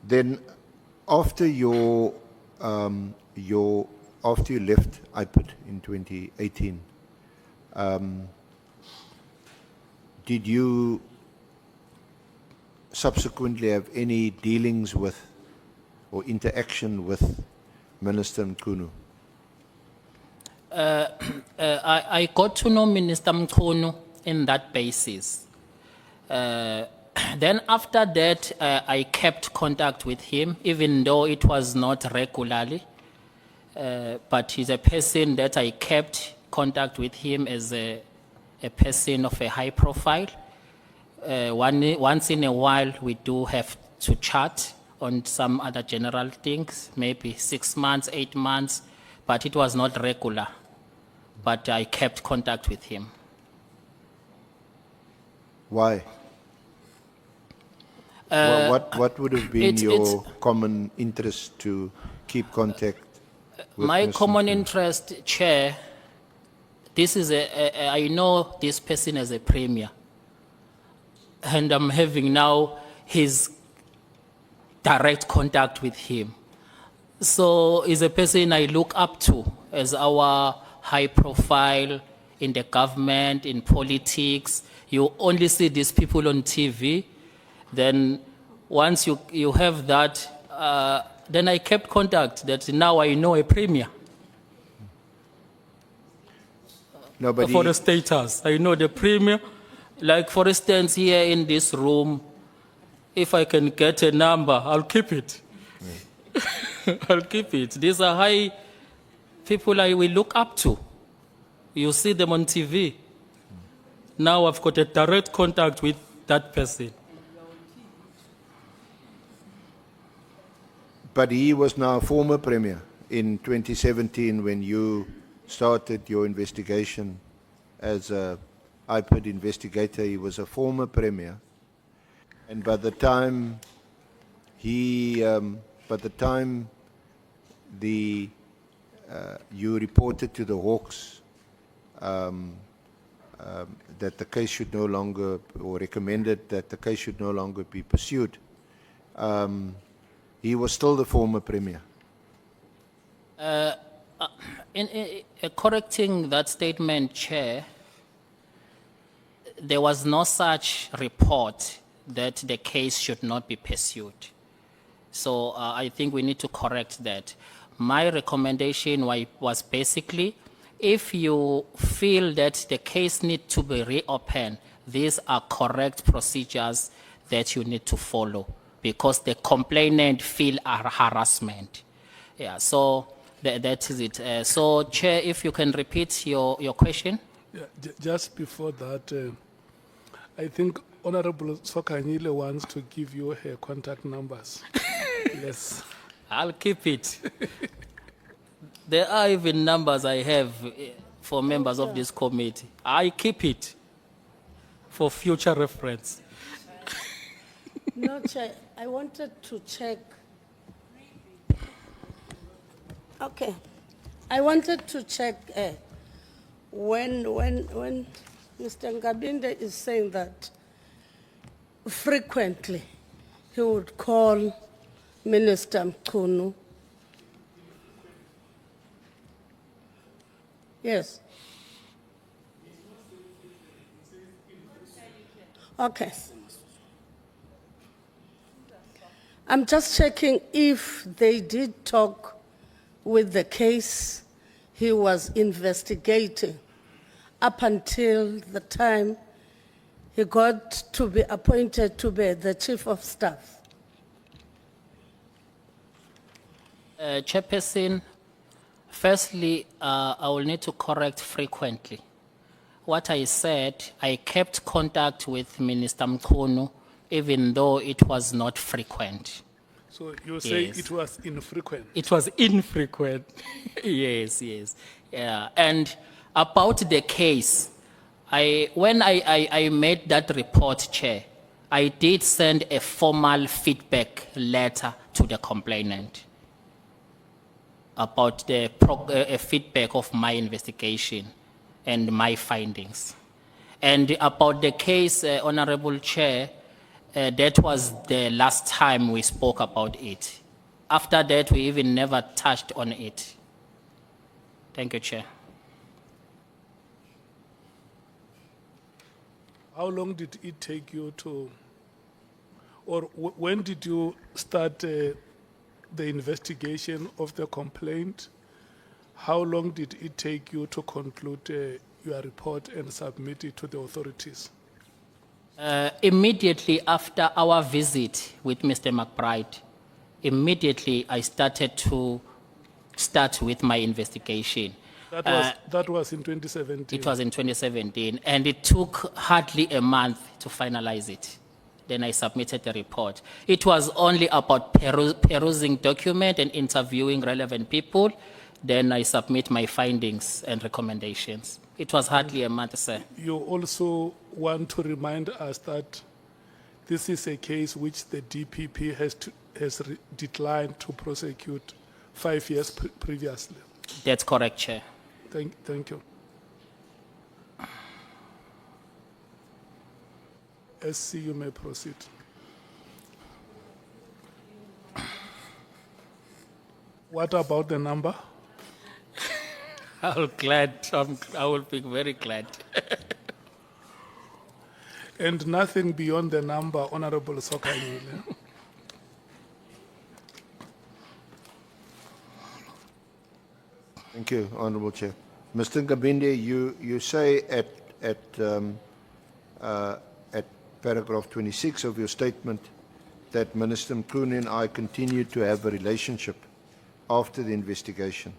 Then, after after you left IPID in 2018, did you subsequently have any dealings with or interaction with Minister Mnchunu? I got to know Minister Mnchunu in that basis. Then after that, I kept contact with him, even though it was not regularly. But he's a person that I kept contact with him as a person of a high profile. Once in a while, we do have to chat on some other general things, maybe 6 months, 8 months, but it was not regular. But I kept contact with him. Why? What would have been your common interest to keep contact with my Mr. common Mnchunu? interest, Chair, this is I know this person as a premier, and I'm having now his direct contact with him. So he's a person I look up to as our high profile in the government, in politics. You only see these people on TV. Then once you have that, then I kept contact that now I know a premier. Nobody. For the status, I know the premier. Like for instance, here in this room, if I can get a number, I'll keep it. I'll keep it. These are high people I will look up to. You see them on TV. Now I've got a direct contact with that person. But he was now a former premier in 2017 when you started your investigation as a IPID investigator. He was a former premier. And by the time you reported to the Hawks that the case should no longer, or recommended that the case should no longer be pursued, he was still the former premier. In correcting that statement, Chair, there was no such report that the case should not be pursued. So I think we need to correct that. My recommendation was basically, if you feel that the case needs to be reopened, these are correct procedures that you need to follow, because the complainant feel harassment. Yeah, so that is it. So, Chair, if you can repeat your question. Yeah, just before that, I think Honorable Sokanyile wants to give you her contact numbers. Yes. I'll keep it. There are even numbers I have for members of this committee. I keep it for future reference. No, Chair, I wanted to check. Okay. I wanted to check when Mr. Nkabinde is saying that frequently he would call Minister Mnchunu. Yes. Okay. I'm just checking if they did talk with the case he was investigating up until the time he got to be appointed to be the Chief of Staff. Chairperson, firstly, I will need to correct frequently. What I said, I kept contact with Minister Mnchunu, even though it was not frequent. So you say Yes. it was infrequent. It was infrequent. Yes, yes. Yeah. And about the case, when I made that report, Chair, I did send a formal feedback letter to the complainant about the feedback of my investigation and my findings. And about the case, Honorable Chair, That was the last time we spoke about it. After that, we even never touched on it. Thank you, Chair. How long did it take you to, or when did you start the investigation of the complaint? How long did it take you to conclude your report and submit it to the authorities? Immediately after our visit with Mr. McBride, immediately I started with my investigation. That was in 2017. It was in 2017, and it took hardly a month to finalize it. Then I submitted the report. It was only about perusing document and interviewing relevant people. Then I submit my findings and recommendations. It was hardly a month, sir. You also want to remind us that this is a case which the DPP has declined to prosecute 5 years previously. That's correct, Chair. Thank you. SC, you may proceed. What about the number? I will be very glad. And nothing beyond the number, Honorable Sokanyile. Thank you, Honourable Chair. Mr. Nkabinde, you say at paragraph 26 of your statement that Minister Mnchunu and I continued to have a relationship after the investigation,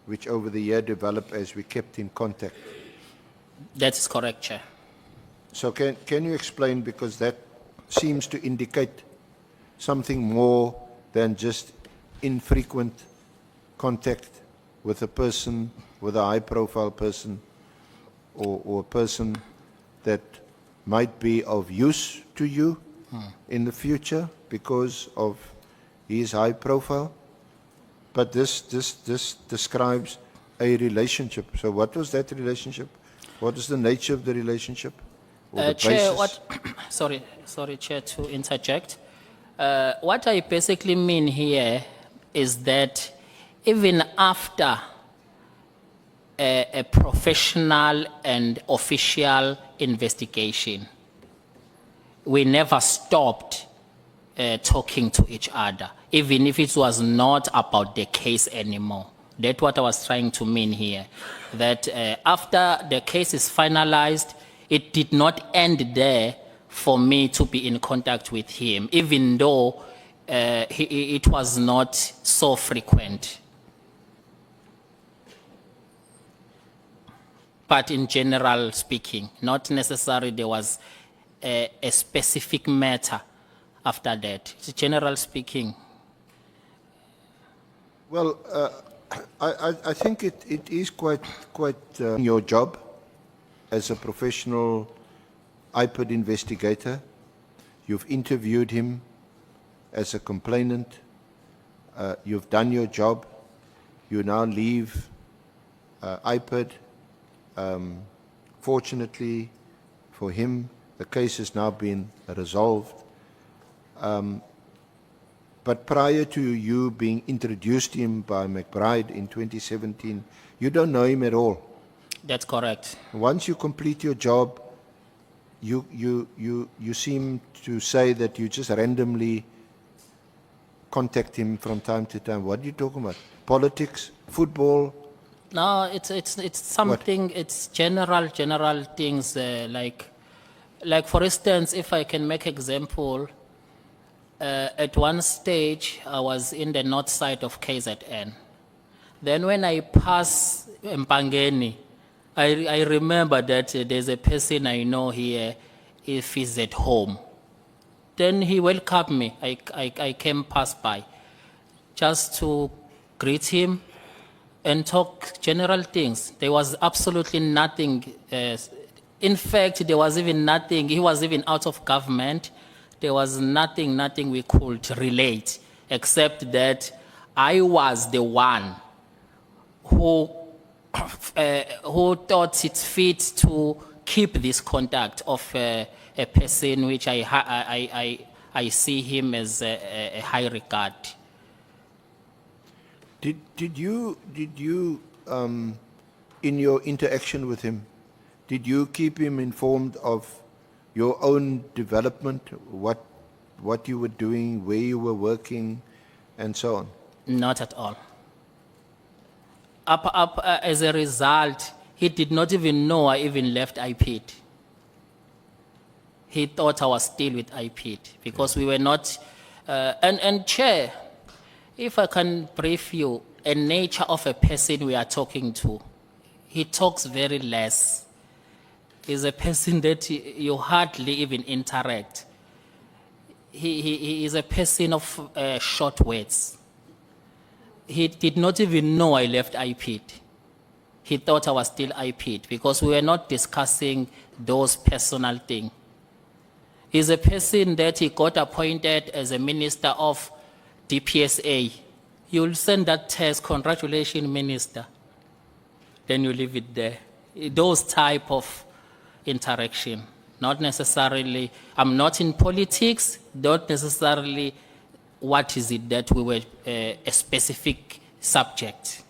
which over the year developed as we kept in contact. That is correct, Chair. So can you explain, because that seems to indicate something more than just infrequent contact with a person, with a high-profile person, or a person that might be of use to you in the future because of his high profile? But this describes a relationship. So what was that relationship? What is the nature of the relationship? Or the Chair, basis? sorry, Chair, to interject. What I basically mean here is that even after a professional and official investigation, we never stopped talking to each other, even if it was not about the case anymore. That's what I was trying to mean here, that after the case is finalized, it did not end there for me to be in contact with him, even though it was not so frequent. But in general speaking, not necessarily there was a specific matter after that. It's general speaking. Well, I think it is quite your job as a professional IPID investigator. You've interviewed him as a complainant. You've done your job. You now leave IPID. Fortunately for him, the case has now been resolved. But prior to you being introduced to him by McBride in 2017, you don't know him at all. That's correct. Once you complete your job, you seem to say that you just randomly contact him from time to time. What are you talking about? Politics? Football? No, it's something. It's general things like for instance, if I can make example, at one stage I was in the north side of KZN. Then when I pass Mpangeni, I remember that there's a person I know here. If he's at home, then he welcomed me. I came past by, just to greet him and talk general things. There was absolutely nothing. In fact, there was even nothing. He was even out of government. There was nothing we could relate, except that I was the one who thought it fit to keep this contact of a person which I see him as a high regard. Did you, in your interaction with him, did you keep him informed of your own development, what you were doing, where you were working, and so on? Not at all. As a result, he did not even know I even left IPID. He thought I was still with IPID because we were not. And Chair, if I can brief you, a nature of a person we are talking to, he talks very less. He's a person that you hardly even interact. He is a person of short words. He did not even know I left IPID. He thought I was still IPID because we were not discussing those personal things. He's a person that he got appointed as a minister of DPSA. You'll send that test, congratulations, minister. Then you leave it there. Those type of interaction, not necessarily, I'm not in politics, not necessarily what is it that we were a specific subject.